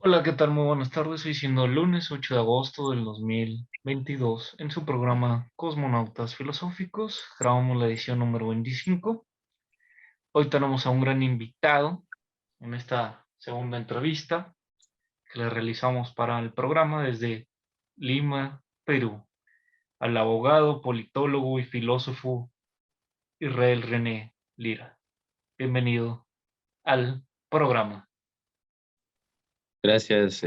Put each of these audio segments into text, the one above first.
Hola, ¿qué tal? Muy buenas tardes. Hoy siendo lunes 8 de agosto del 2022, en su programa Cosmonautas Filosóficos, grabamos la edición número 25. Hoy tenemos a un gran invitado en esta segunda entrevista que le realizamos para el programa desde Lima, Perú, al abogado, politólogo y filósofo Israel René Lira. Bienvenido al programa. Gracias,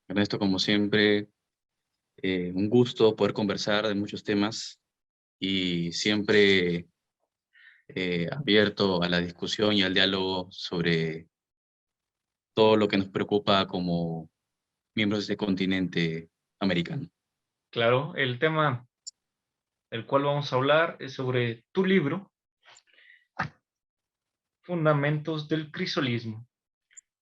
Ernesto, como siempre, un gusto poder conversar de muchos temas y siempre abierto a la discusión y al diálogo sobre todo lo que nos preocupa como miembros de este continente americano. Claro, el tema del cual vamos a hablar es sobre tu libro, Fundamentos del Crisolismo.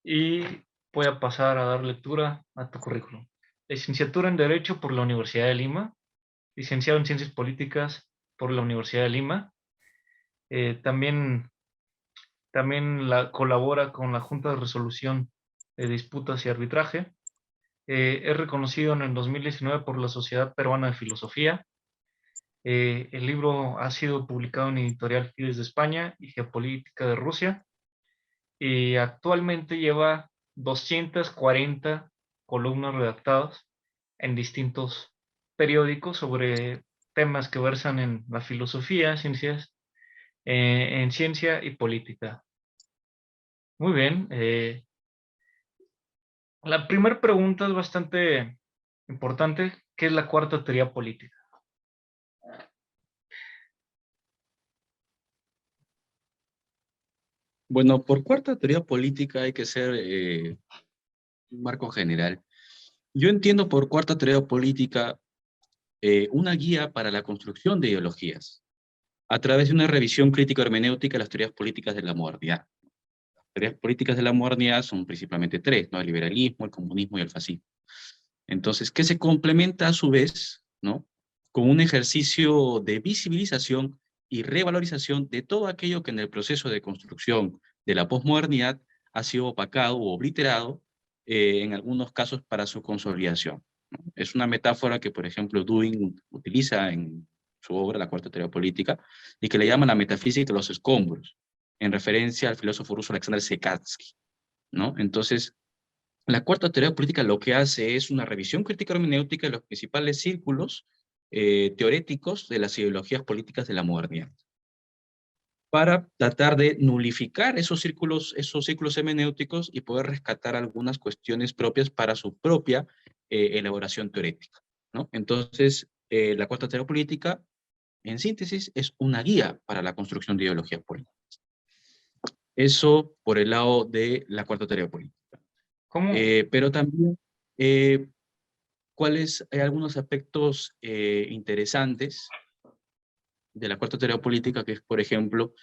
Y voy a pasar a dar lectura a tu currículum. Licenciatura en Derecho por la Universidad de Lima, licenciado en Ciencias Políticas por la Universidad de Lima. También colabora con la Junta de Resolución de Disputas y Arbitraje. Es reconocido en el 2019 por la Sociedad Peruana de Filosofía. El libro ha sido publicado en Editorial Fides de España y Geopolítica de Rusia. Y actualmente lleva 240 columnas redactadas en distintos periódicos sobre temas que versan en la filosofía, en ciencia y política. Muy bien. La primera pregunta es bastante importante. ¿Qué es la cuarta teoría política? Bueno, por cuarta teoría política hay que ser un marco general. Yo entiendo por cuarta teoría política una guía para la construcción de ideologías a través de una revisión crítico-hermenéutica de las teorías políticas de la modernidad. Teorías políticas de la modernidad son principalmente tres, ¿no? El liberalismo, el comunismo y el fascismo. Entonces, que se complementa a su vez, ¿no? Con un ejercicio de visibilización y revalorización de todo aquello que en el proceso de construcción de la posmodernidad ha sido opacado o obliterado, en algunos casos para su consolidación, ¿no? Es una metáfora que, por ejemplo, Dewey utiliza en su obra, La Cuarta Teoría Política, y que le llama la metafísica de los escombros, en referencia al filósofo ruso Alexander Sekatsky, ¿no? Entonces, la cuarta teoría política lo que hace es una revisión crítica hermenéutica de los principales círculos teoréticos de las ideologías políticas de la modernidad, para tratar de nulificar esos círculos hermenéuticos y poder rescatar algunas cuestiones propias para su propia elaboración teorética, ¿no? Entonces, la cuarta teoría política, en síntesis, es una guía para la construcción de ideologías políticas. Eso por el lado de la cuarta teoría política. ¿Cómo? Pero también, eh, ¿cuáles hay algunos aspectos interesantes de la cuarta teoría política? Que es, por ejemplo,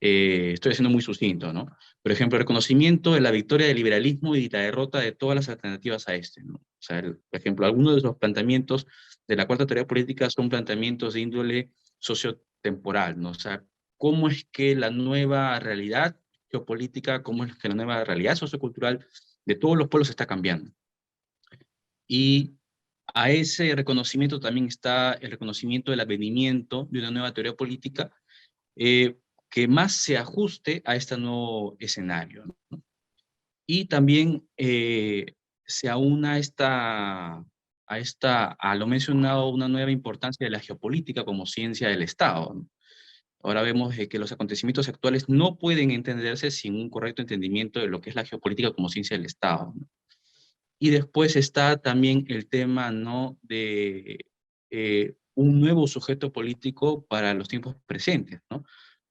estoy siendo muy sucinto, ¿no? Por ejemplo, el reconocimiento de la victoria del liberalismo y la derrota de todas las alternativas a este, ¿no? O sea, por ejemplo, algunos de los planteamientos de la cuarta teoría política son planteamientos de índole sociotemporal, ¿no? O sea, ¿cómo es que la nueva realidad geopolítica, cómo es que la nueva realidad sociocultural de todos los pueblos está cambiando? Y a ese reconocimiento también está el reconocimiento del advenimiento de una nueva teoría política eh, que más se ajuste a este nuevo escenario, ¿no? Y también se aúna a lo mencionado, una nueva importancia de la geopolítica como ciencia del Estado, ¿no? Ahora vemos que los acontecimientos actuales no pueden entenderse sin un correcto entendimiento de lo que es la geopolítica como ciencia del Estado, ¿no? Y después está también el tema, ¿no?, de un nuevo sujeto político para los tiempos presentes, ¿no?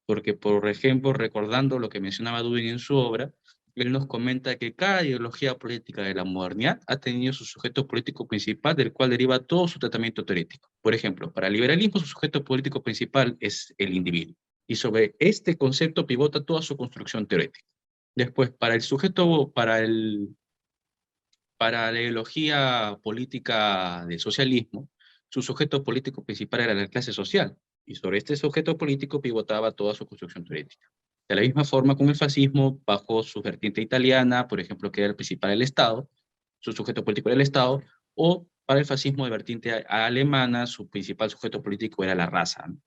Porque, por ejemplo, recordando lo que mencionaba Dubin en su obra, él nos comenta que cada ideología política de la modernidad ha tenido su sujeto político principal, del cual deriva todo su tratamiento teórico. Por ejemplo, para el liberalismo su sujeto político principal es el individuo, y sobre este concepto pivota toda su construcción teórica. Después, para la ideología política del socialismo, su sujeto político principal era la clase social, y sobre este sujeto político pivotaba toda su construcción teórica. De la misma forma con el fascismo, bajo su vertiente italiana, por ejemplo, que era el principal el Estado, su sujeto político era el Estado, o para el fascismo de vertiente alemana, su principal sujeto político era la raza, ¿no?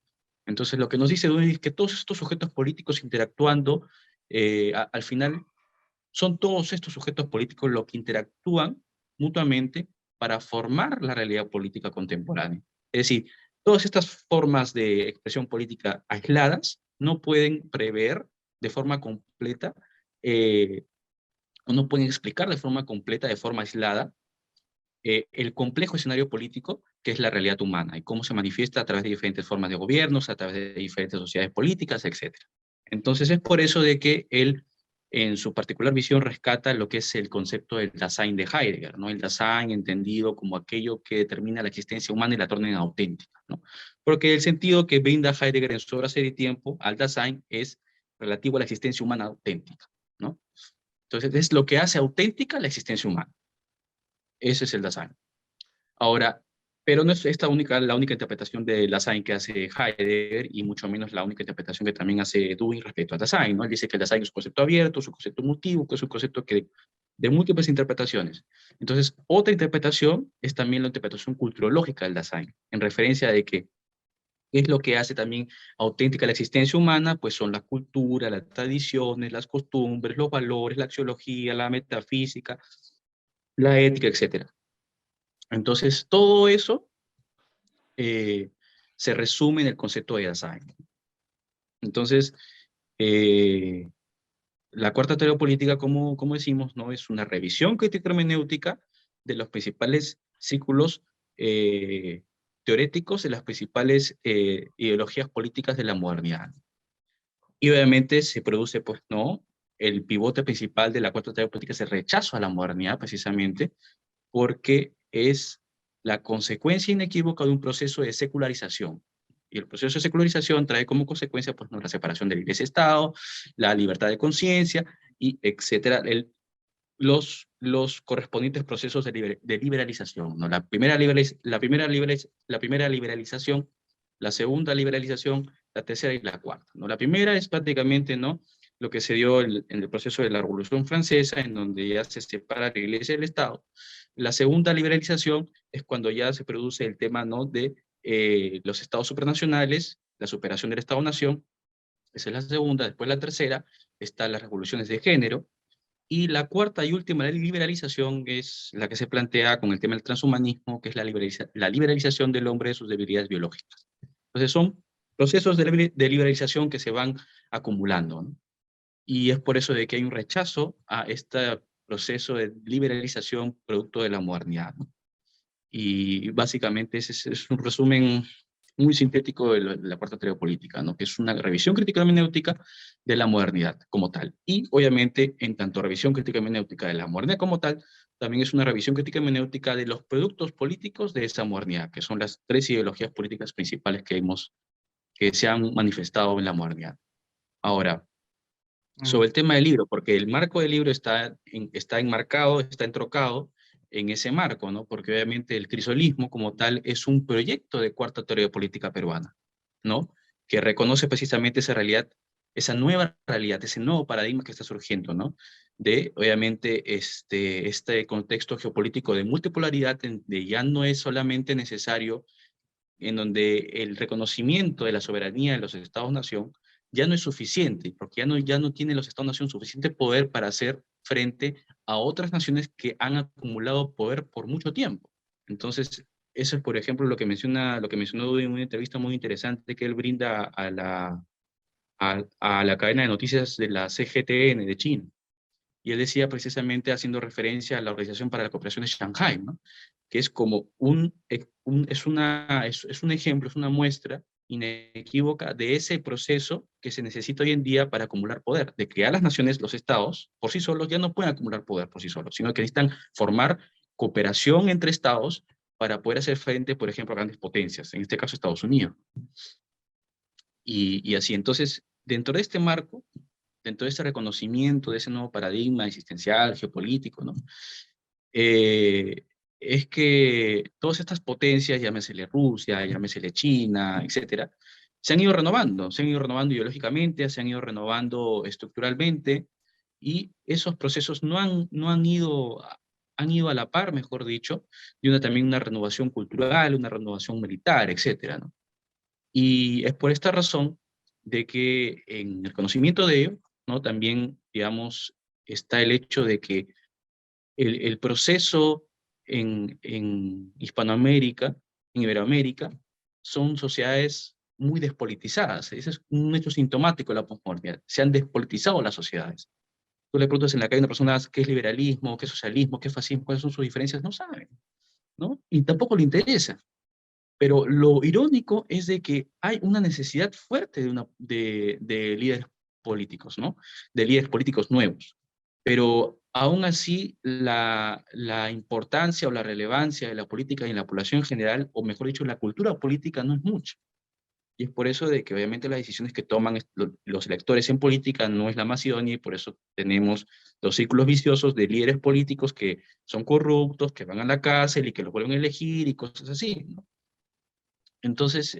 Entonces, lo que nos dice Dewey es que todos estos sujetos políticos interactuando, al final, son todos estos sujetos políticos los que interactúan mutuamente para formar la realidad política contemporánea. Es decir, todas estas formas de expresión política aisladas no pueden prever de forma completa, eh, o no pueden explicar de forma completa, de forma aislada, el complejo escenario político que es la realidad humana y cómo se manifiesta a través de diferentes formas de gobiernos, a través de diferentes sociedades políticas, etcétera. Entonces es por eso de que él, en su particular visión, rescata lo que es el concepto del Dasein de Heidegger, ¿no? El Dasein entendido como aquello que determina la existencia humana y la torna en auténtica, ¿no? Porque el sentido que brinda Heidegger en su obra Ser y Tiempo al Dasein es relativo a la existencia humana auténtica, ¿no? Entonces es lo que hace auténtica la existencia humana. Ese es el Dasein. Ahora, pero no es esta la única interpretación de Dasein que hace Heidegger, y mucho menos la única interpretación que también hace Dewey respecto a Dasein, ¿no? Él dice que el Dasein es un concepto abierto, es un concepto multivo, que es un concepto que, de múltiples interpretaciones. Entonces, otra interpretación es también la interpretación culturológica del Dasein, en referencia de que ¿qué es lo que hace también auténtica la existencia humana? Pues son la cultura, las tradiciones, las costumbres, los valores, la axiología, la metafísica, la ética, etcétera. Entonces, todo eso eh, se resume en el concepto de Dasein. Entonces, eh, la cuarta teoría política, como decimos, ¿no? Es una revisión crítica hermenéutica de los principales círculos eh, teoréticos de las principales ideologías políticas de la modernidad. Y obviamente se produce, pues, ¿no? El pivote principal de la cuarta teoría política es el rechazo a la modernidad, precisamente, porque es la consecuencia inequívoca de un proceso de secularización. Y el proceso de secularización trae como consecuencia, pues, ¿no? La separación del Iglesia-Estado, la libertad de conciencia, y etcétera, los correspondientes procesos de liberalización, ¿no? La primera liberalización, la segunda liberalización, la tercera y la cuarta, ¿no? La primera es prácticamente, ¿no? Lo que se dio en el proceso de la Revolución Francesa, en donde ya se separa la Iglesia del Estado. La segunda liberalización es cuando ya se produce el tema, ¿no? De los estados supranacionales, la superación del Estado-Nación. Esa es la segunda. Después la tercera están las revoluciones de género, y la cuarta y última liberalización es la que se plantea con el tema del transhumanismo, que es la liberalización del hombre de sus debilidades biológicas. Entonces son procesos de liberalización que se van acumulando, ¿no? Y es por eso de que hay un rechazo a este proceso de liberalización producto de la modernidad, ¿no? Y básicamente ese es un resumen muy sintético de la cuarta teoría política, ¿no? Que es una revisión crítica hermenéutica de la modernidad como tal. Y obviamente, en tanto revisión crítica hermenéutica de la modernidad como tal, también es una revisión crítica hermenéutica de los productos políticos de esa modernidad, que son las tres ideologías políticas principales que se han manifestado en la modernidad. Ahora, sobre el tema del libro, porque el marco del libro está enmarcado, está entrocado en ese marco, ¿no? Porque obviamente el crisolismo como tal es un proyecto de cuarta teoría política peruana, ¿no? Que reconoce precisamente esa realidad, esa nueva realidad, ese nuevo paradigma que está surgiendo, ¿no? De, obviamente, este contexto geopolítico de multipolaridad, de ya no es solamente necesario, en donde el reconocimiento de la soberanía de los Estados-nación ya no es suficiente, porque ya no tienen los Estados-nación suficiente poder para hacer frente a otras naciones que han acumulado poder por mucho tiempo. Entonces, eso es, por ejemplo, lo que mencionó en una entrevista muy interesante que él brinda a la cadena de noticias de la CGTN de China. Y él decía precisamente haciendo referencia a la Organización para la Cooperación de Shanghái, ¿no? Que es como es un ejemplo, es una muestra inequívoca de ese proceso que se necesita hoy en día para acumular poder, de que a las naciones, los estados, por sí solos, ya no pueden acumular poder por sí solos, sino que necesitan formar cooperación entre estados para poder hacer frente, por ejemplo, a grandes potencias, en este caso Estados Unidos. Y así, entonces, dentro de este marco, dentro de este reconocimiento de ese nuevo paradigma existencial, geopolítico, ¿no? Es que todas estas potencias, llámesele Rusia, llámesele China, etcétera, se han ido renovando ideológicamente, se han ido renovando estructuralmente, y esos procesos no han ido han ido a la par, mejor dicho, de también una renovación cultural, una renovación militar, etcétera, ¿no? Y es por esta razón de que en el conocimiento de ello, ¿no? También, digamos, está el hecho de que el proceso en Hispanoamérica, en Iberoamérica, son sociedades muy despolitizadas. Ese es un hecho sintomático de la posmodernidad. Se han despolitizado las sociedades. Tú le preguntas en la calle a una persona qué es liberalismo, qué es socialismo, qué es fascismo, cuáles son sus diferencias, no saben, ¿no? Y tampoco le interesa. Pero lo irónico es de que hay una necesidad fuerte de líderes políticos, ¿no? De líderes políticos nuevos. Pero aún así, la importancia o la relevancia de la política en la población en general, o mejor dicho, la cultura política no es mucha. Y es por eso de que obviamente las decisiones que toman los electores en política no es la más idónea y por eso tenemos los círculos viciosos de líderes políticos que son corruptos, que van a la cárcel y que los vuelven a elegir y cosas así, ¿no? Entonces,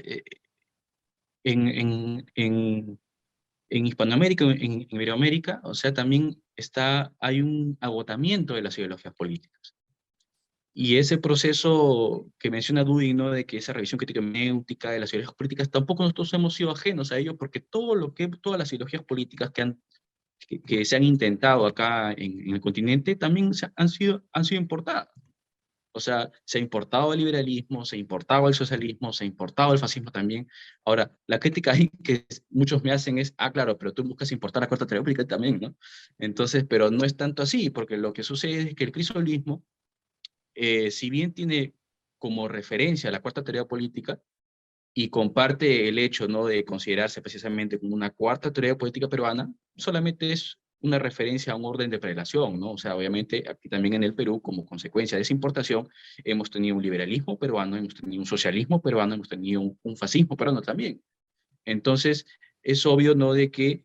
en, en, en, en Hispanoamérica, en Iberoamérica, o sea, también hay un agotamiento de las ideologías políticas. Y ese proceso que menciona Dewey, ¿no? De que esa revisión crítica hermenéutica de las ideologías políticas, tampoco nosotros hemos sido ajenos a ello, porque todas las ideologías políticas que se han intentado acá en el continente también han sido importadas. O sea, se ha importado el liberalismo, se ha importado el socialismo, se ha importado el fascismo también. Ahora, la crítica ahí que muchos me hacen es, claro, pero tú buscas importar la Cuarta Teoría Política también, ¿no? Entonces, pero no es tanto así, porque lo que sucede es que el cristianismo, si bien tiene como referencia la Cuarta Teoría Política y comparte el hecho, ¿no? De considerarse precisamente como una Cuarta Teoría Política peruana, solamente es una referencia a un orden de prelación, ¿no? O sea, obviamente aquí también en el Perú, como consecuencia de esa importación, hemos tenido un liberalismo peruano, hemos tenido un socialismo peruano, hemos tenido un fascismo peruano también. Entonces, es obvio, ¿no? De que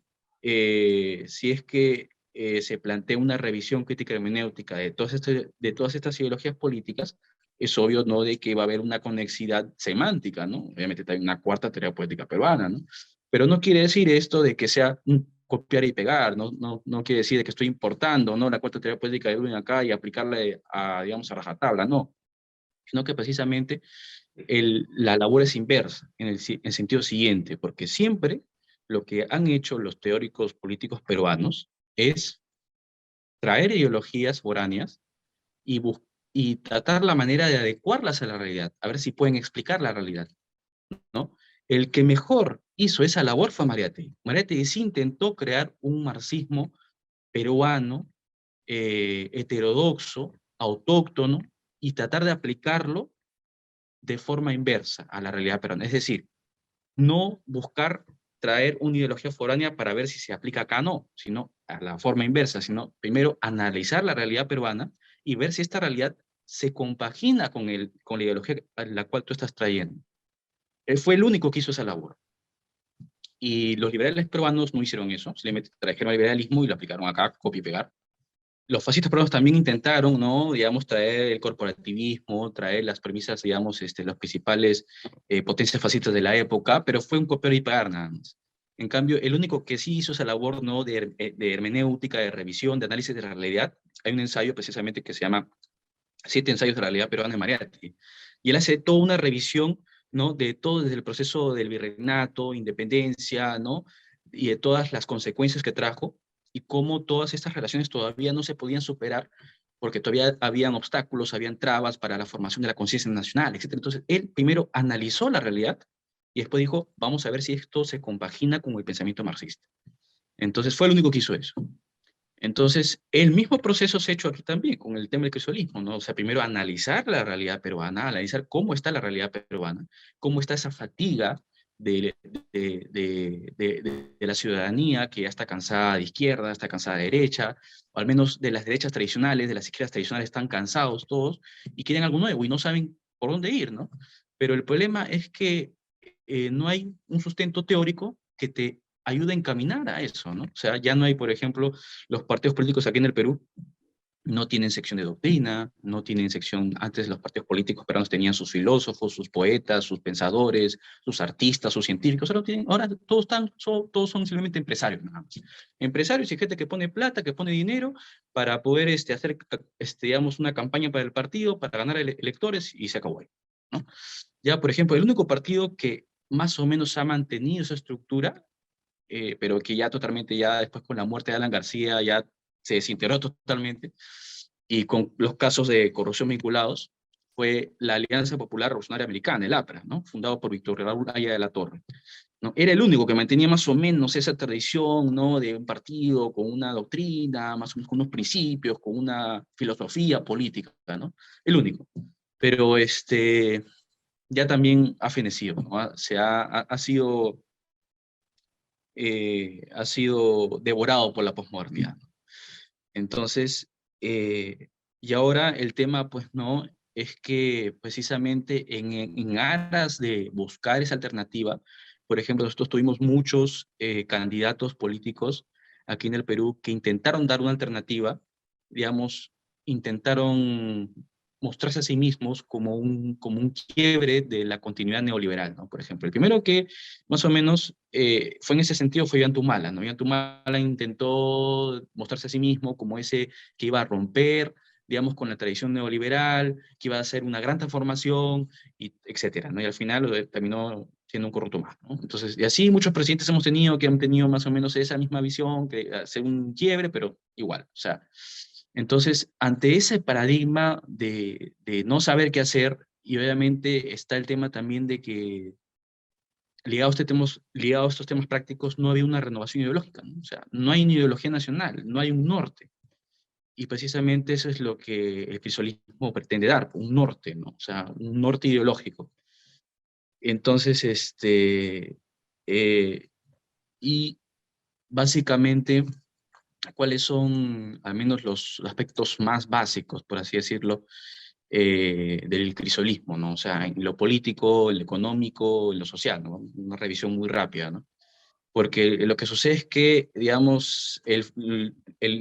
si es que se plantea una revisión crítica hermenéutica de todas estas ideologías políticas, es obvio, ¿no? De que va a haber una conexidad semántica, ¿no? Obviamente hay una cuarta teoría política peruana, ¿no? Pero no quiere decir esto de que sea un copiar y pegar, no quiere decir de que estoy importando, ¿no? La cuarta teoría política de Irwin acá y aplicarle a, digamos, a rajatabla, no. Sino que precisamente la labor es inversa, en el sentido siguiente, porque siempre lo que han hecho los teóricos políticos peruanos es traer ideologías foráneas y, y tratar la manera de adecuarlas a la realidad, a ver si pueden explicar la realidad, ¿no? El que mejor hizo esa labor fue Mariátegui. Mariátegui sí intentó crear un marxismo peruano, heterodoxo, autóctono, y tratar de aplicarlo de forma inversa a la realidad peruana. Es decir, no buscar traer una ideología foránea para ver si se aplica acá, no, sino a la forma inversa, sino primero analizar la realidad peruana y ver si esta realidad se compagina con la ideología a la cual tú estás trayendo. Él fue el único que hizo esa labor. Y los liberales peruanos no hicieron eso, simplemente trajeron el liberalismo y lo aplicaron acá, copia y pegar. Los fascistas peruanos también intentaron, ¿no? Digamos, traer el corporativismo, traer las premisas, digamos, las principales potencias fascistas de la época, pero fue un copiar y pegar nada más. En cambio, el único que sí hizo esa labor, ¿no? De hermenéutica, de revisión, de análisis de la realidad, hay un ensayo precisamente que se llama Siete ensayos de la realidad peruana de Mariátegui. Y él hace toda una revisión, ¿no? De todo desde el proceso del virreinato, independencia, ¿no? Y de todas las consecuencias que trajo y cómo todas estas relaciones todavía no se podían superar porque todavía habían obstáculos, habían trabas para la formación de la conciencia nacional, etc. Entonces, él primero analizó la realidad y después dijo, vamos a ver si esto se compagina con el pensamiento marxista. Entonces, fue el único que hizo eso. Entonces, el mismo proceso se ha hecho aquí también con el tema del cristianismo, ¿no? O sea, primero analizar la realidad peruana, analizar cómo está la realidad peruana, cómo está esa fatiga de la ciudadanía que ya está cansada de izquierda, está cansada de derecha, o al menos de las derechas tradicionales, de las izquierdas tradicionales están cansados todos y quieren algo nuevo y no saben por dónde ir, ¿no? Pero el problema es que no hay un sustento teórico que te ayude a encaminar a eso, ¿no? O sea, ya no hay, por ejemplo, los partidos políticos aquí en el Perú no tienen sección de doctrina, no tienen sección, antes los partidos políticos peruanos tenían sus filósofos, sus poetas, sus pensadores, sus artistas, sus científicos, ahora todos son simplemente empresarios, nada más. Empresarios y gente que pone plata, que pone dinero para poder hacer, digamos, una campaña para el partido, para ganar electores, y se acabó ahí, ¿no? Ya, por ejemplo, el único partido que más o menos ha mantenido esa estructura, pero que ya totalmente, ya después con la muerte de Alan García, ya se desintegró totalmente, y con los casos de corrupción vinculados, fue la Alianza Popular Revolucionaria Americana, el APRA, ¿no? Fundado por Víctor Raúl Haya de la Torre, ¿no? Era el único que mantenía más o menos esa tradición, ¿no? De un partido con una doctrina, más o menos con unos principios, con una filosofía política, ¿no? El único. Pero ya también ha fenecido, ¿no? Ha sido devorado por la posmodernidad. Entonces, y ahora el tema, pues, no, es que precisamente en aras de buscar esa alternativa, por ejemplo, nosotros tuvimos muchos candidatos políticos aquí en el Perú que intentaron dar una alternativa, digamos, intentaron mostrarse a sí mismos como un quiebre de la continuidad neoliberal, ¿no? Por ejemplo, el primero que más o menos fue en ese sentido fue Ollantumala, ¿no? Ollantumala intentó mostrarse a sí mismo como ese que iba a romper, digamos, con la tradición neoliberal, que iba a hacer una gran transformación, y etcétera, ¿no? Y al final terminó siendo un corrupto más, ¿no? Entonces, y así muchos presidentes hemos tenido que han tenido más o menos esa misma visión, que hacer un quiebre, pero igual, o sea. Entonces, ante ese paradigma de no saber qué hacer, y obviamente está el tema también de que ligado a estos temas prácticos, no había una renovación ideológica, ¿no? O sea, no hay una ideología nacional, no hay un norte. Y precisamente eso es lo que el crisolismo pretende dar, un norte, ¿no? O sea, un norte ideológico. Entonces, y básicamente, ¿cuáles son al menos los aspectos más básicos, por así decirlo, del crisolismo, ¿no? O sea, en lo político, en lo económico, en lo social, ¿no? Una revisión muy rápida, ¿no? Porque lo que sucede es que, digamos, el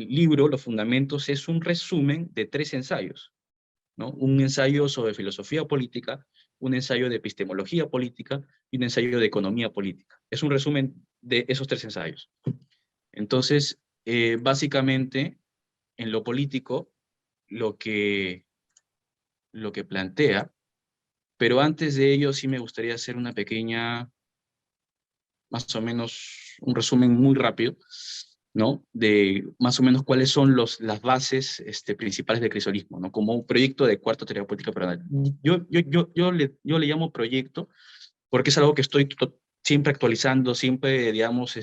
libro, Los Fundamentos, es un resumen de 3 ensayos, ¿no? Un ensayo sobre filosofía política, un ensayo de epistemología política y un ensayo de economía política. Es un resumen de esos 3 ensayos. Entonces, básicamente, en lo político, lo que, lo que plantea, pero antes de ello sí me gustaría hacer una pequeña, más o menos, un resumen muy rápido, ¿no? De más o menos cuáles son las bases principales del crisolismo, ¿no? Como un proyecto de cuarta teoría política peruana. Yo le llamo proyecto porque es algo que estoy siempre actualizando, siempre, digamos,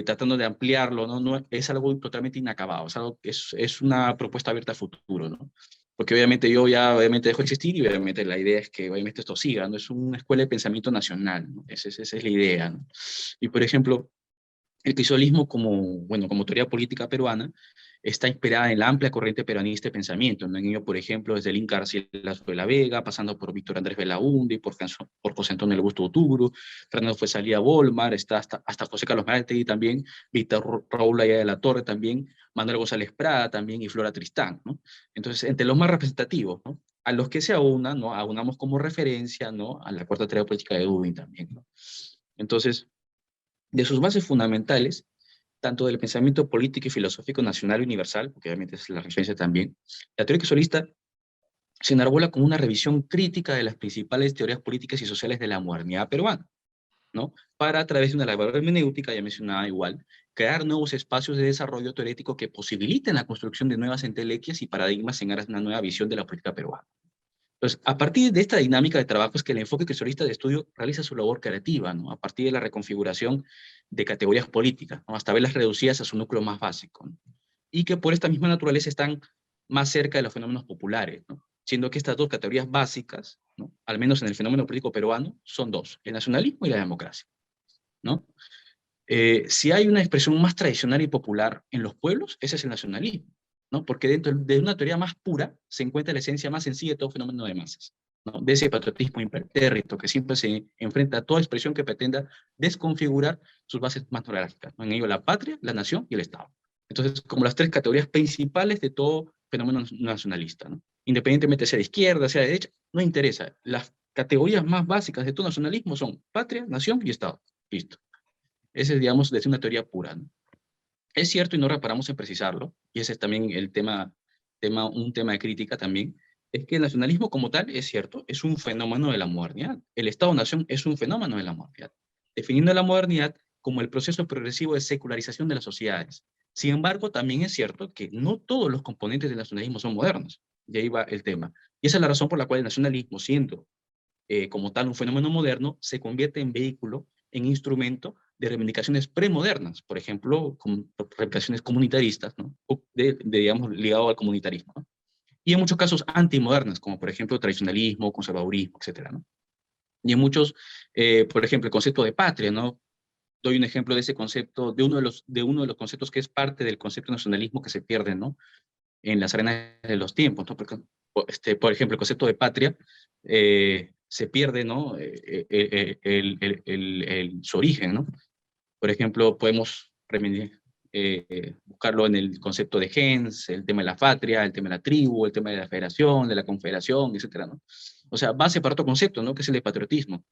tratando de ampliarlo, ¿no? No es algo totalmente inacabado, es algo que es una propuesta abierta a futuro, ¿no? Porque obviamente yo ya obviamente dejo de existir, y obviamente la idea es que obviamente esto siga, ¿no? Es una escuela de pensamiento nacional, ¿no? Esa es la idea, ¿no? Y por ejemplo, el crisolismo bueno, como teoría política peruana está inspirada en la amplia corriente peronista de pensamiento, ¿no? En ello, por ejemplo, desde el Inca Garcilaso de la Vega, pasando por Víctor Andrés Belaúnde, por José Antonio Augusto Utuburu, Fernando Fuenzalía Bolmar, está hasta José Carlos Martelli también, Víctor Raúl Haya de la Torre también, Manuel González Prada también y Flora Tristán, ¿no? Entonces, entre los más representativos, ¿no? A los que se aunan, ¿no? Aunamos como referencia, ¿no? A la cuarta teoría política de Dewey también, ¿no? Entonces, de sus bases fundamentales, tanto del pensamiento político y filosófico nacional y universal, porque obviamente es la referencia también, la teoría crisolista se enarbola como una revisión crítica de las principales teorías políticas y sociales de la modernidad peruana, ¿no? Para, a través de una labor hermenéutica, ya mencionada igual, crear nuevos espacios de desarrollo teórico que posibiliten la construcción de nuevas entelequias y paradigmas en aras de una nueva visión de la política peruana. Entonces, a partir de esta dinámica de trabajo es que el enfoque crisolista de estudio realiza su labor creativa, ¿no? A partir de la reconfiguración de categorías políticas, ¿no? Hasta verlas reducidas a su núcleo más básico, ¿no? Y que por esta misma naturaleza están más cerca de los fenómenos populares, ¿no? Siendo que estas dos categorías básicas, ¿no? Al menos en el fenómeno político peruano, son dos: el nacionalismo y la democracia, ¿no? Si hay una expresión más tradicional y popular en los pueblos, ese es el nacionalismo, ¿no? Porque dentro de una teoría más pura se encuentra la esencia más sencilla de todo fenómeno de masas, ¿no? De ese patriotismo impertérrito que siempre se enfrenta a toda expresión que pretenda desconfigurar sus bases más neurálgicas, ¿no? En ello la patria, la nación y el Estado. Entonces, como las 3 categorías principales de todo fenómeno nacionalista, ¿no? Independientemente sea de izquierda, sea de derecha, no interesa. Las categorías más básicas de todo nacionalismo son patria, nación y Estado. Listo. Ese es, digamos, desde una teoría pura, ¿no? Es cierto, y no reparamos en precisarlo, y ese es también el un tema de crítica también, es que el nacionalismo como tal, es cierto, es un fenómeno de la modernidad. El Estado-nación es un fenómeno de la modernidad, definiendo la modernidad como el proceso progresivo de secularización de las sociedades. Sin embargo, también es cierto que no todos los componentes del nacionalismo son modernos, y ahí va el tema. Y esa es la razón por la cual el nacionalismo, siendo como tal un fenómeno moderno, se convierte en vehículo, en instrumento de reivindicaciones premodernas, por ejemplo, reivindicaciones comunitaristas, ¿no? O digamos, ligado al comunitarismo, ¿no? Y en muchos casos antimodernas, como por ejemplo tradicionalismo, conservadurismo, etcétera, ¿no? Y en muchos, por ejemplo, el concepto de patria, ¿no? Doy un ejemplo de ese concepto, de uno de los conceptos que es parte del concepto de nacionalismo que se pierde, ¿no? En las arenas de los tiempos, ¿no? Porque, por ejemplo, el concepto de patria se pierde, ¿no? Su origen, ¿no? Por ejemplo, podemos buscarlo en el concepto de gens, el tema de la patria, el tema de la tribu, el tema de la federación, de la confederación, etcétera, ¿no? O sea, base para otro concepto, ¿no? Que es el de patriotismo,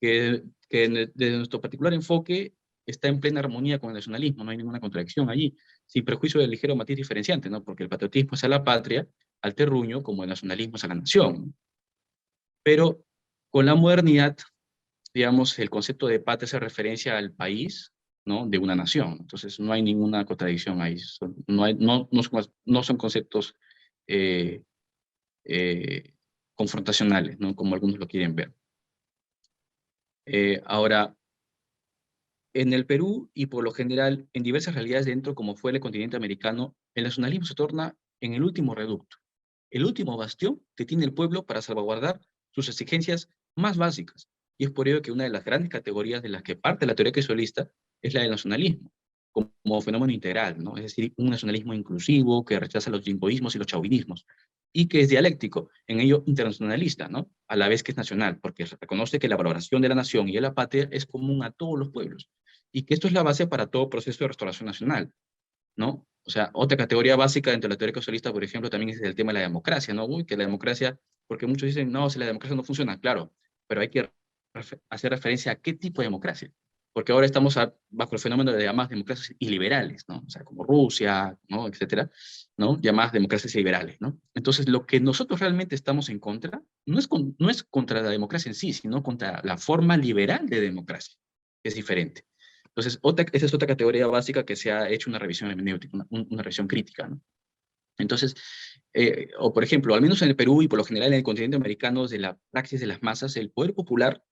desde nuestro particular enfoque está en plena armonía con el nacionalismo, no hay ninguna contradicción allí, sin perjuicio del ligero matiz diferenciante, ¿no? Porque el patriotismo es a la patria, al terruño, como el nacionalismo es a la nación, ¿no? Pero con la modernidad, digamos, el concepto de patria hace referencia al país, ¿no? De una nación. Entonces, no hay ninguna contradicción ahí. No son conceptos eh, eh, confrontacionales, ¿no? Como algunos lo quieren ver. Ahora, en el Perú y por lo general en diversas realidades dentro, como fue el continente americano, el nacionalismo se torna en el último reducto, el último bastión que tiene el pueblo para salvaguardar sus exigencias más básicas. Y es por ello que una de las grandes categorías de las que parte la teoría crisolista es la del nacionalismo, como fenómeno integral, ¿no? Es decir, un nacionalismo inclusivo que rechaza los jingoísmos y los chauvinismos, y que es dialéctico, en ello internacionalista, ¿no? A la vez que es nacional, porque reconoce que la valoración de la nación y de la patria es común a todos los pueblos, y que esto es la base para todo proceso de restauración nacional, ¿no? O sea, otra categoría básica dentro de la teoría socialista, por ejemplo, también es el tema de la democracia, ¿no? Uy, que la democracia, porque muchos dicen, no, si la democracia no funciona, claro, pero hay que hacer referencia a qué tipo de democracia, porque ahora estamos bajo el fenómeno de llamadas democracias iliberales, ¿no? O sea, como Rusia, ¿no? Etcétera, ¿no? Llamadas democracias liberales, ¿no? Entonces, lo que nosotros realmente estamos en contra no es contra la democracia en sí, sino contra la forma liberal de democracia, que es diferente. Entonces, esa es otra categoría básica que se ha hecho una revisión hermenéutica, una revisión crítica, ¿no? Entonces, o por ejemplo, al menos en el Perú y por lo general en el continente americano, de la praxis de las masas, el poder popular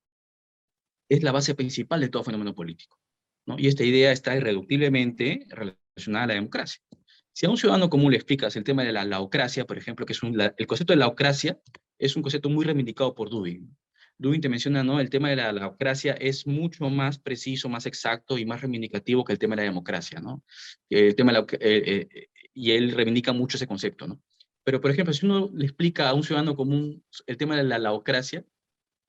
es la base principal de todo fenómeno político, ¿no? Y esta idea está irreductiblemente relacionada a la democracia. Si a un ciudadano común le explicas el tema de la laocracia, por ejemplo, que es el concepto de laocracia es un concepto muy reivindicado por Dewey. Dewey te menciona, ¿no? El tema de la laocracia es mucho más preciso, más exacto y más reivindicativo que el tema de la democracia, ¿no? El tema de y él reivindica mucho ese concepto, ¿no? Pero, por ejemplo, si uno le explica a un ciudadano común el tema de la laocracia,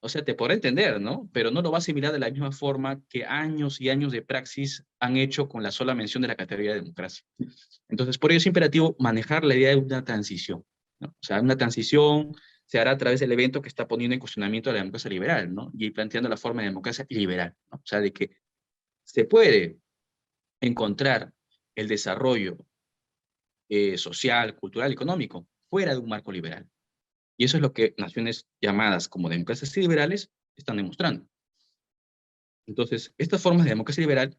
o sea, te podrá entender, ¿no? Pero no lo va a asimilar de la misma forma que años y años de praxis han hecho con la sola mención de la categoría de democracia. Entonces, por ello es imperativo manejar la idea de una transición, ¿no? O sea, una transición se hará a través del evento que está poniendo en cuestionamiento a la democracia liberal, ¿no? Y planteando la forma de democracia liberal, ¿no? O sea, de que se puede encontrar el desarrollo social, cultural, económico fuera de un marco liberal. Y eso es lo que naciones llamadas como democracias liberales están demostrando. Entonces, estas formas de democracia liberal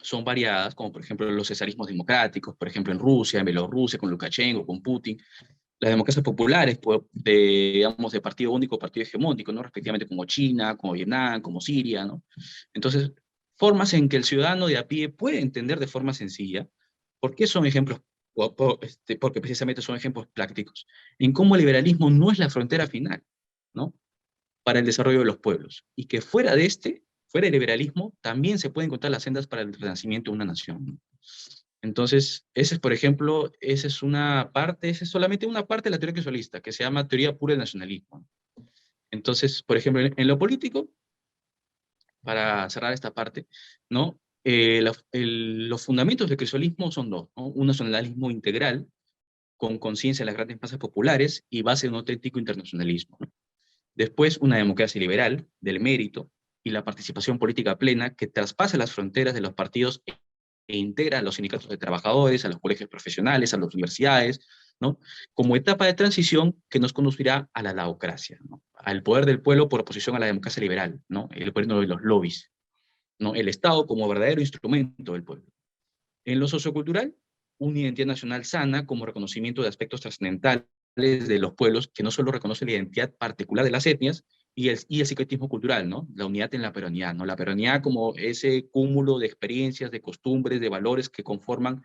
son variadas, como por ejemplo los cesarismos democráticos, por ejemplo en Rusia, en Bielorrusia, con Lukashenko, con Putin, las democracias populares, digamos, de partido único, partido hegemónico, ¿no? Respectivamente como China, como Vietnam, como Siria, ¿no? Entonces, formas en que el ciudadano de a pie puede entender de forma sencilla por qué son ejemplos, porque precisamente son ejemplos prácticos, en cómo el liberalismo no es la frontera final, ¿no? Para el desarrollo de los pueblos, y que fuera del liberalismo, también se pueden encontrar las sendas para el renacimiento de una nación, ¿no? Entonces, ese es, por ejemplo, esa es solamente una parte de la teoría crisolista, que se llama teoría pura del nacionalismo. Entonces, por ejemplo, en lo político, para cerrar esta parte, ¿no? Los fundamentos del crisolismo son dos, ¿no? Un nacionalismo integral, con conciencia de las grandes masas populares y base en un auténtico internacionalismo, ¿no? Después, una democracia liberal, del mérito y la participación política plena que traspasa las fronteras de los partidos e integra a los sindicatos de trabajadores, a los colegios profesionales, a las universidades, ¿no? Como etapa de transición que nos conducirá a la laocracia, ¿no? Al poder del pueblo por oposición a la democracia liberal, ¿no? El poder de los lobbies, ¿no? El Estado como verdadero instrumento del pueblo. En lo sociocultural, una identidad nacional sana como reconocimiento de aspectos trascendentales de los pueblos que no solo reconoce la identidad particular de las etnias y el secretismo cultural, ¿no? La unidad en la peruanidad, ¿no? La peruanidad como ese cúmulo de experiencias, de costumbres, de valores que conforman,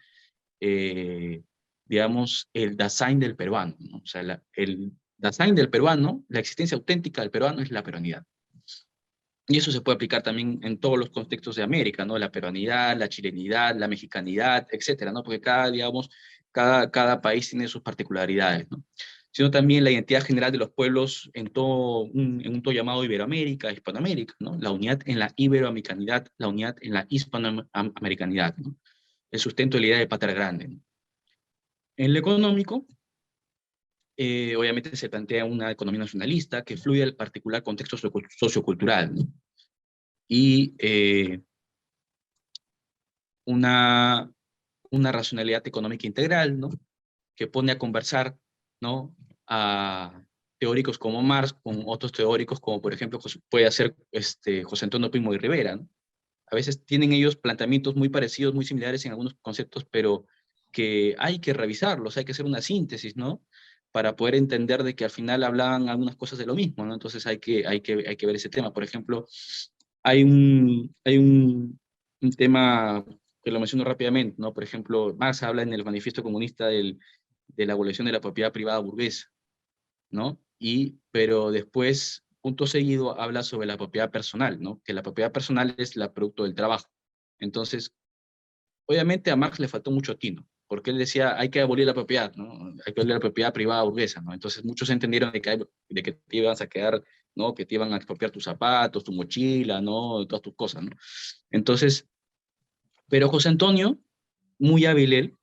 eh, digamos, el Dasein del peruano, ¿no? O sea, el Dasein del peruano, la existencia auténtica del peruano es la peruanidad. Y eso se puede aplicar también en todos los contextos de América, ¿no? La peruanidad, la chilenidad, la mexicanidad, etcétera, ¿no? Porque digamos, cada país tiene sus particularidades, ¿no? Sino también la identidad general de los pueblos en un todo llamado Iberoamérica, Hispanoamérica, ¿no? La unidad en la iberoamericanidad, la unidad en la hispanoamericanidad, ¿no? El sustento de la idea de patria grande, ¿no? En lo económico, obviamente se plantea una economía nacionalista que fluye al particular contexto sociocultural, ¿no? Y una, una racionalidad económica integral, ¿no? Que pone a conversar, ¿no? A teóricos como Marx con otros teóricos como, por ejemplo, puede ser José Antonio Primo de Rivera, ¿no? A veces tienen ellos planteamientos muy parecidos, muy similares en algunos conceptos, pero que hay que revisarlos, hay que hacer una síntesis, ¿no? Para poder entender de que al final hablaban algunas cosas de lo mismo, ¿no? Entonces hay que ver ese tema. Por ejemplo, hay un tema que lo menciono rápidamente, ¿no? Por ejemplo, Marx habla en el Manifiesto Comunista de la abolición de la propiedad privada burguesa, ¿no? Pero después, punto seguido, habla sobre la propiedad personal, ¿no? Que la propiedad personal es la producto del trabajo. Entonces, obviamente a Marx le faltó mucho tino, porque él decía, hay que abolir la propiedad, ¿no? Hay que abolir la propiedad privada burguesa, ¿no? Entonces muchos entendieron de que te ibas a quedar, ¿no? Que te iban a expropiar tus zapatos, tu mochila, ¿no? Todas tus cosas, ¿no? Entonces, pero José Antonio, muy hábil él,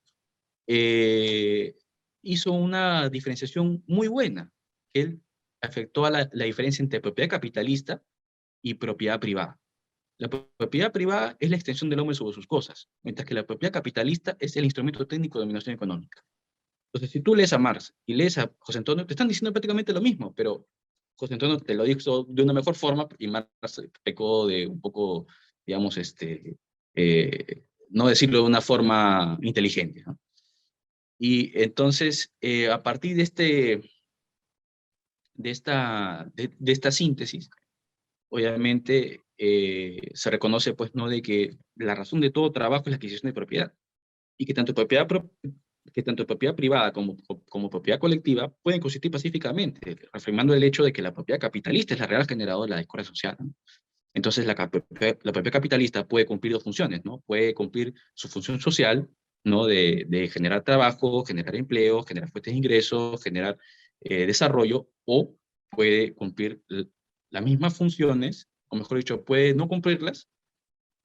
eh, hizo una diferenciación muy buena, que él afectó a la diferencia entre propiedad capitalista y propiedad privada. La propiedad privada es la extensión del hombre sobre sus cosas, mientras que la propiedad capitalista es el instrumento técnico de dominación económica. Entonces, si tú lees a Marx y lees a José Antonio, te están diciendo prácticamente lo mismo, pero José Antonio te lo dijo de una mejor forma y Marx pecó de un poco, digamos, no decirlo de una forma inteligente, ¿no? Y entonces, a partir de esta síntesis, obviamente se reconoce, pues, ¿no? De que la razón de todo trabajo es la adquisición de propiedad y que tanto propiedad privada como propiedad colectiva pueden coexistir pacíficamente, afirmando el hecho de que la propiedad capitalista es la real generadora de la discordia social, ¿no? Entonces, la propiedad capitalista puede cumplir dos funciones, ¿no? Puede cumplir su función social, ¿no? De generar trabajo, generar empleo, generar fuentes de ingresos, generar desarrollo, o puede cumplir las mismas funciones, o mejor dicho, puede no cumplirlas,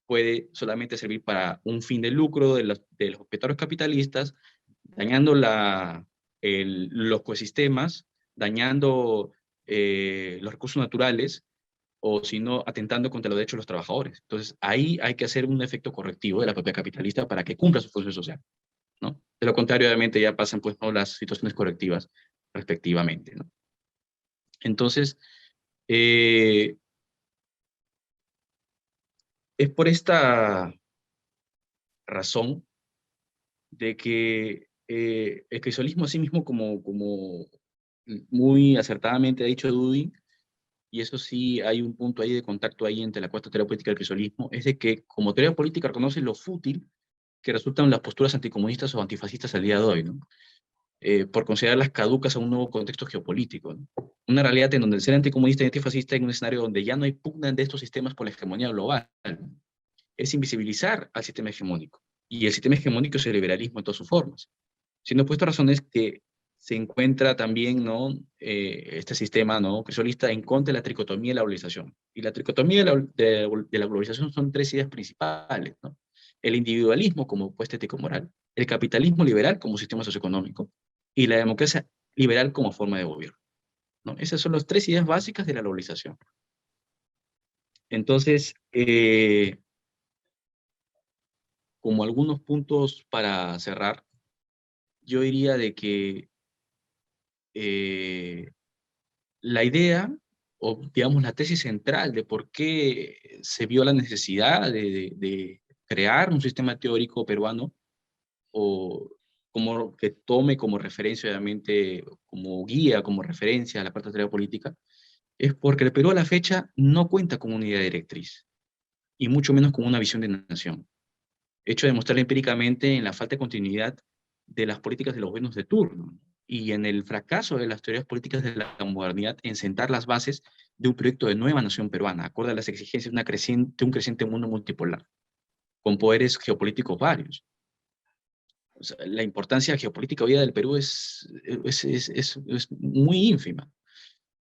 puede solamente servir para un fin de lucro de los propietarios capitalistas, dañando los ecosistemas, dañando los recursos naturales, o si no, atentando contra los derechos de los trabajadores. Entonces, ahí hay que hacer un efecto correctivo de la propiedad capitalista para que cumpla su función social, ¿no? De lo contrario, obviamente, ya pasan, pues, ¿no? Las situaciones correctivas respectivamente, ¿no? Entonces, eh, es por esta razón de que el cristianismo a sí mismo, como muy acertadamente ha dicho Dudin, y eso sí hay un punto ahí de contacto ahí entre la cuarta teoría política y el cristianismo, es de que como teoría política reconoce lo fútil que resultan las posturas anticomunistas o antifascistas al día de hoy, ¿no? Por considerarlas caducas a un nuevo contexto geopolítico, ¿no? Una realidad en donde el ser anticomunista y antifascista en un escenario donde ya no hay pugna de estos sistemas por la hegemonía global, ¿no? Es invisibilizar al sistema hegemónico. Y el sistema hegemónico es el liberalismo en todas sus formas. Siendo puesto razones que se encuentra también, ¿no? Este sistema, ¿no? Crisolista en contra de la tricotomía y la globalización. Y la tricotomía de la globalización son tres ideas principales, ¿no? El individualismo como puesta ético-moral, el capitalismo liberal como sistema socioeconómico, y la democracia liberal como forma de gobierno, ¿no? Esas son las tres ideas básicas de la globalización. Entonces, como algunos puntos para cerrar, yo diría de que eh, la idea, o digamos la tesis central de por qué se vio la necesidad de crear un sistema teórico peruano, o como que tome como referencia, obviamente, como guía, como referencia a la parte de la política, es porque el Perú a la fecha no cuenta con una idea directriz, y mucho menos con una visión de nación. Hecho de demostrar empíricamente en la falta de continuidad de las políticas de los gobiernos de turno y en el fracaso de las teorías políticas de la modernidad en sentar las bases de un proyecto de nueva nación peruana, acorde a las exigencias de un creciente mundo multipolar, con poderes geopolíticos varios. O sea, la importancia geopolítica hoy día del Perú es muy ínfima,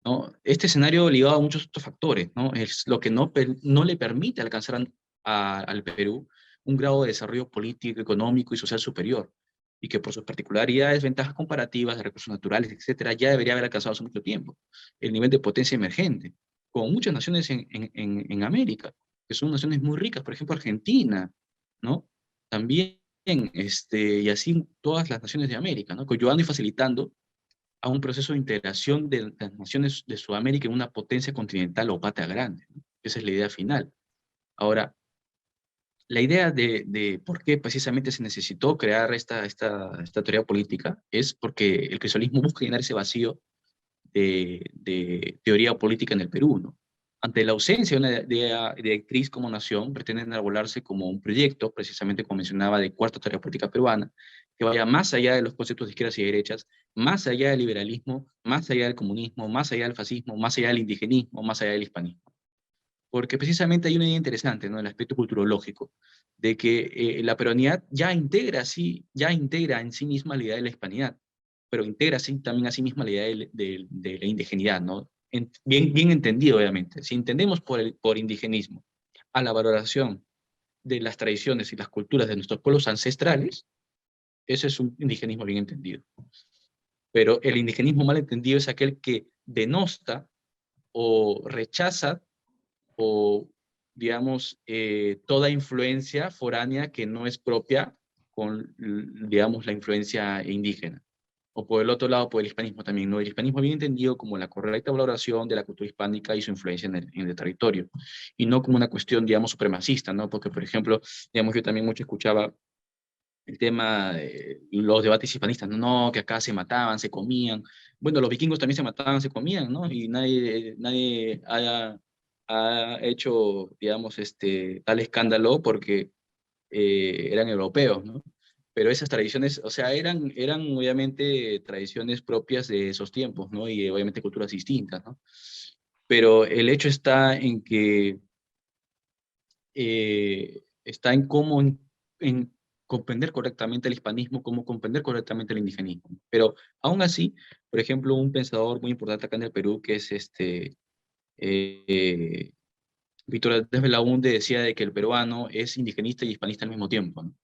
¿no? Este escenario ligado a muchos otros factores, ¿no? Es lo que no le permite alcanzar al Perú un grado de desarrollo político, económico y social superior, y que por sus particularidades, ventajas comparativas de recursos naturales, etcétera, ya debería haber alcanzado hace mucho tiempo el nivel de potencia emergente, como muchas naciones en América, que son naciones muy ricas, por ejemplo Argentina, ¿no? También, y así todas las naciones de América, ¿no? Ayudando y facilitando a un proceso de integración de las naciones de Sudamérica en una potencia continental o patria grande, ¿no? Esa es la idea final. Ahora, la idea de por qué precisamente se necesitó crear esta teoría política es porque el cristianismo busca llenar ese vacío de teoría política en el Perú, ¿no? Ante la ausencia de una idea directriz como nación, pretenden arbolarse como un proyecto, precisamente como mencionaba, de cuarta teoría política peruana, que vaya más allá de los conceptos de izquierdas y derechas, más allá del liberalismo, más allá del comunismo, más allá del fascismo, más allá del indigenismo, más allá del hispanismo. Porque precisamente hay una idea interesante, ¿no? El aspecto culturológico, de que la peruanidad ya integra en sí misma la idea de la hispanidad, pero integra también a sí misma la idea de la indigenidad, ¿no? Bien entendido, obviamente. Si entendemos por indigenismo a la valoración de las tradiciones y las culturas de nuestros pueblos ancestrales, ese es un indigenismo bien entendido. Pero el indigenismo mal entendido es aquel que denosta o rechaza o, digamos, toda influencia foránea que no es propia con, digamos, la influencia indígena. O por el otro lado, por el hispanismo también, ¿no? El hispanismo bien entendido como la correcta valoración de la cultura hispánica y su influencia en el territorio, y no como una cuestión, digamos, supremacista, ¿no? Porque, por ejemplo, digamos, yo también mucho escuchaba el tema de los debates hispanistas, no, que acá se mataban, se comían. Bueno, los vikingos también se mataban, se comían, ¿no? Y nadie ha hecho, digamos, tal escándalo porque eran europeos, ¿no? Pero esas tradiciones, o sea, eran obviamente tradiciones propias de esos tiempos, ¿no? Y obviamente culturas distintas, ¿no? Pero el hecho está en cómo en comprender correctamente el hispanismo, cómo comprender correctamente el indigenismo. Pero aún así, por ejemplo, un pensador muy importante acá en el Perú, que es eh, Víctor Andrés Belaúnde, decía de que el peruano es indigenista y hispanista al mismo tiempo, ¿no?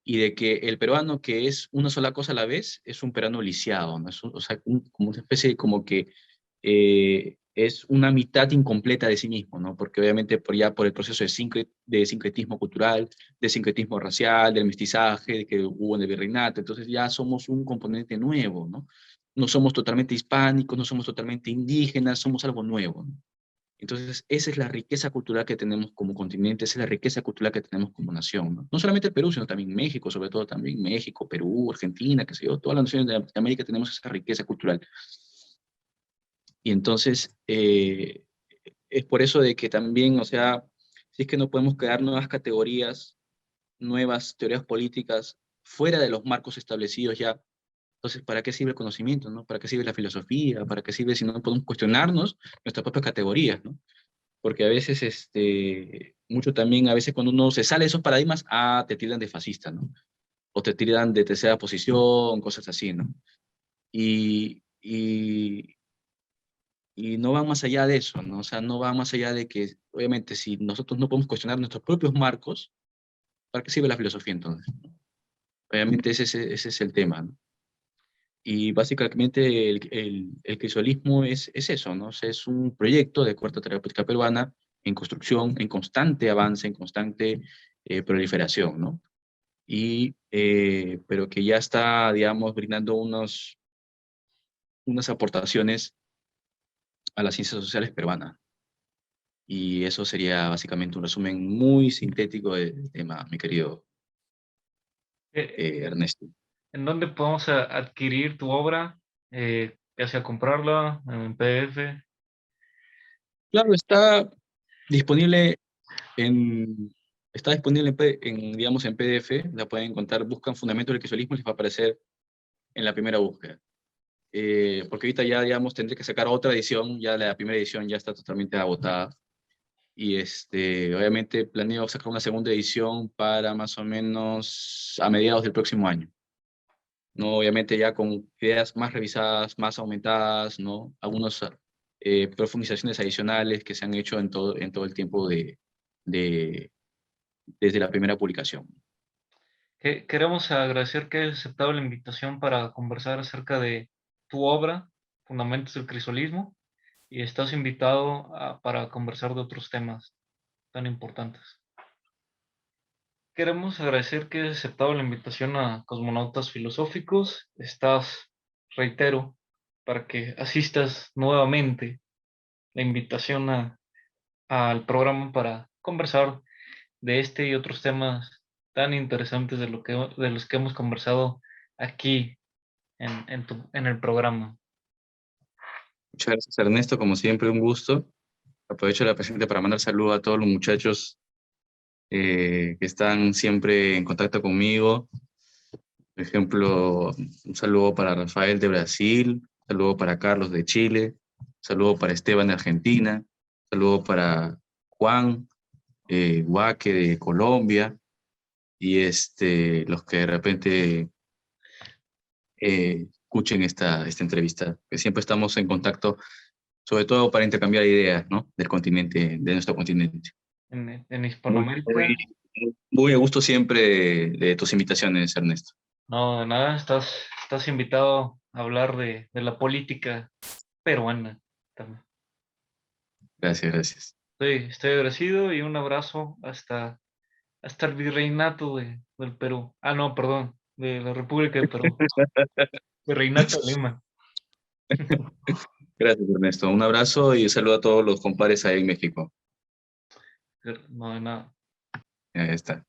Y de que el peruano que es una sola cosa a la vez es un peruano lisiado, ¿no? O sea, como una especie como que es una mitad incompleta de sí mismo, ¿no? Porque obviamente por el proceso de sincretismo cultural, de sincretismo racial, del mestizaje, de que hubo en el virreinato, entonces ya somos un componente nuevo, ¿no? No somos totalmente hispánicos, no somos totalmente indígenas, somos algo nuevo, ¿no? Entonces, esa es la riqueza cultural que tenemos como continente, esa es la riqueza cultural que tenemos como nación, ¿no? No solamente el Perú, sino también México, sobre todo también México, Perú, Argentina, qué sé yo, todas las naciones de América tenemos esa riqueza cultural. Y entonces, es por eso de que también, o sea, si es que no podemos crear nuevas categorías, nuevas teorías políticas fuera de los marcos establecidos ya, entonces, ¿para qué sirve el conocimiento, no? ¿Para qué sirve la filosofía? ¿Para qué sirve si no podemos cuestionarnos nuestras propias categorías, no? Porque a veces, mucho también, a veces cuando uno se sale de esos paradigmas, te tildan de fascista, ¿no? O te tildan de tercera posición, cosas así, ¿no? Y, y, y no va más allá de eso, ¿no? O sea, no va más allá de que, obviamente, si nosotros no podemos cuestionar nuestros propios marcos, ¿para qué sirve la filosofía entonces? Obviamente ese es el tema, ¿no? Y básicamente el crisolismo es eso, ¿no? O sea, es un proyecto de Cuarta Terapéutica Peruana en construcción, en constante avance, en constante proliferación, ¿no? Pero que ya está, digamos, brindando unas aportaciones a las ciencias sociales peruanas. Y eso sería básicamente un resumen muy sintético del tema, mi querido Eh, Ernesto. ¿En dónde podemos adquirir tu obra? Ya sea comprarla en PDF. Claro, disponible está disponible digamos, en PDF, la pueden encontrar, buscan Fundamentos del Cristianismo, les va a aparecer en la primera búsqueda. Porque ahorita ya, digamos, tendré que sacar otra edición, ya la primera edición ya está totalmente agotada. Y obviamente planeo sacar una segunda edición para más o menos a mediados del próximo año. ¿No? Obviamente ya con ideas más revisadas, más aumentadas, ¿no? Algunas profundizaciones adicionales que se han hecho en todo el tiempo de, desde la primera publicación. Queremos agradecer que hayas aceptado la invitación para conversar acerca de tu obra, Fundamentos del Crisolismo, y estás invitado para conversar de otros temas tan importantes. Queremos agradecer que hayas aceptado la invitación a Cosmonautas Filosóficos. Estás, reitero, para que asistas nuevamente la invitación al programa para conversar de este y otros temas tan interesantes de los que hemos conversado aquí en el programa. Muchas gracias, Ernesto. Como siempre, un gusto. Aprovecho la presente para mandar saludos a todos los muchachos que están siempre en contacto conmigo. Por ejemplo, un saludo para Rafael de Brasil, un saludo para Carlos de Chile, un saludo para Esteban de Argentina, un saludo para Juan Guaque de Colombia, y los que de repente escuchen esta entrevista, que siempre estamos en contacto, sobre todo para intercambiar ideas, ¿no? Del continente, de nuestro continente. En Muy, Hispanoamérica. muy, muy a gusto siempre de tus invitaciones, Ernesto. No, de nada, estás invitado a hablar de la política peruana también. Gracias, gracias. Estoy agradecido y un abrazo hasta el virreinato del Perú. Ah, no, perdón, de la República de Perú. Virreinato de Lima. Gracias, Ernesto. Un abrazo y un saludo a todos los compadres ahí en México. No, de nada. Ahí está.